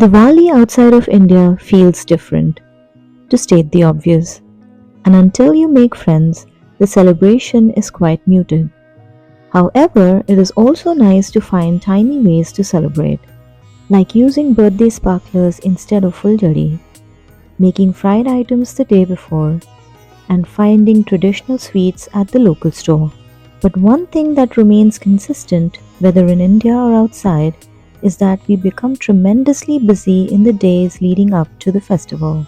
Diwali outside of India feels different, to state the obvious, and until you make friends, the celebration is quite muted. However, it is also nice to find tiny ways to celebrate, like using birthday sparklers instead of fuljari, making fried items the day before, and finding traditional sweets at the local store. But one thing that remains consistent, whether in India or outside, is that we become tremendously busy in the days leading up to the festival.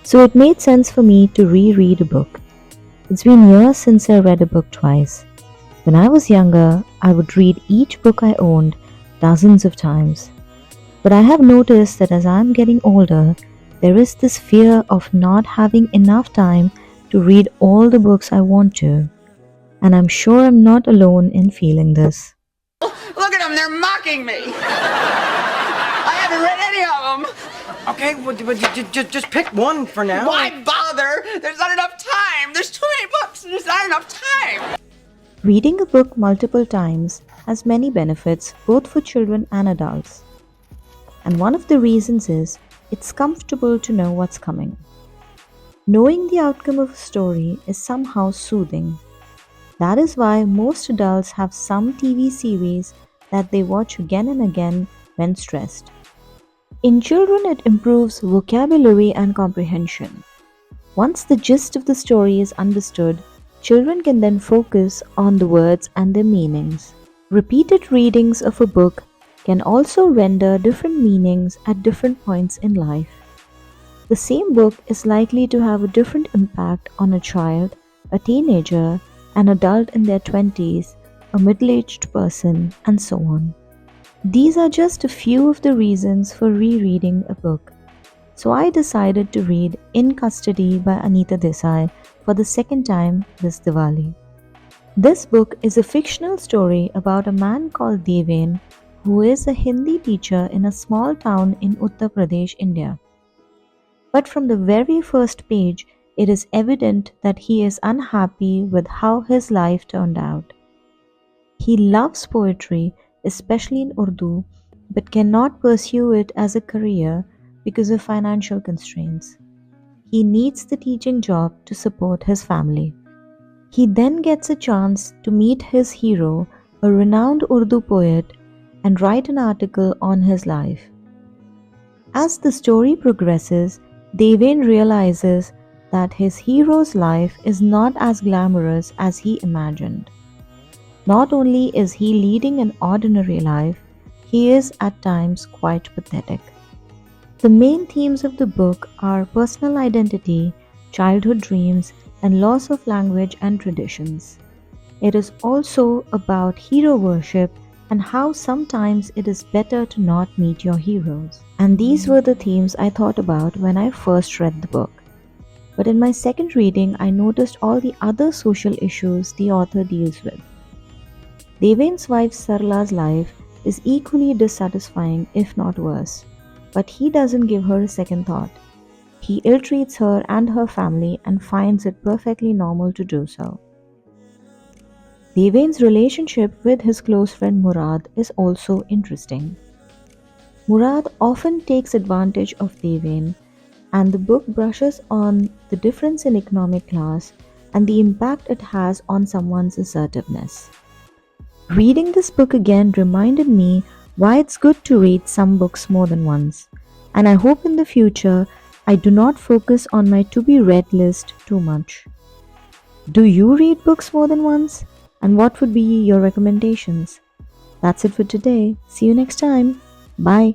So it made sense for me to reread a book. It's been years since I read a book twice. When I was younger, I would read each book I owned dozens of times. But I have noticed that as I'm getting older, there is this fear of not having enough time to read all the books I want to. And I'm sure I'm not alone in feeling this. Look at them, they're mocking me. I haven't read any of them. Okay, well, just pick one for now. Why bother? There's not enough time. There's too many books. There's not enough time. Reading a book multiple times has many benefits both for children and adults. And one of the reasons is it's comfortable to know what's coming. Knowing the outcome of a story is somehow soothing. That is why most adults have some TV series that they watch again and again when stressed. In children, it improves vocabulary and comprehension. Once the gist of the story is understood, children can then focus on the words and their meanings. Repeated readings of a book can also render different meanings at different points in life. The same book is likely to have a different impact on a child, a teenager, an adult in their 20s, a middle-aged person, and so on. These are just a few of the reasons for rereading a book. So I decided to read In Custody by Anita Desai for the second time this Diwali. This book is a fictional story about a man called Deven who is a Hindi teacher in a small town in Uttar Pradesh, India. But from the very first page, it is evident that he is unhappy with how his life turned out. He loves poetry, especially in Urdu, but cannot pursue it as a career because of financial constraints. He needs the teaching job to support his family. He then gets a chance to meet his hero, a renowned Urdu poet, and write an article on his life. As the story progresses, Deven realizes that his hero's life is not as glamorous as he imagined. Not only is he leading an ordinary life, he is at times quite pathetic. The main themes of the book are personal identity, childhood dreams, and loss of language and traditions. It is also about hero worship and how sometimes it is better to not meet your heroes. And these were the themes I thought about when I first read the book. But in my second reading, I noticed all the other social issues the author deals with. Deven's wife Sarla's life is equally dissatisfying, if not worse, but he doesn't give her a second thought. He ill-treats her and her family and finds it perfectly normal to do so. Deven's relationship with his close friend Murad is also interesting. Murad often takes advantage of Deven, and the book brushes on the difference in economic class and the impact it has on someone's assertiveness. Reading this book again reminded me why it's good to read some books more than once, and I hope in the future I do not focus on my to-be-read list too much. Do you read books more than once? And what would be your recommendations? That's it for today. See you next time. Bye.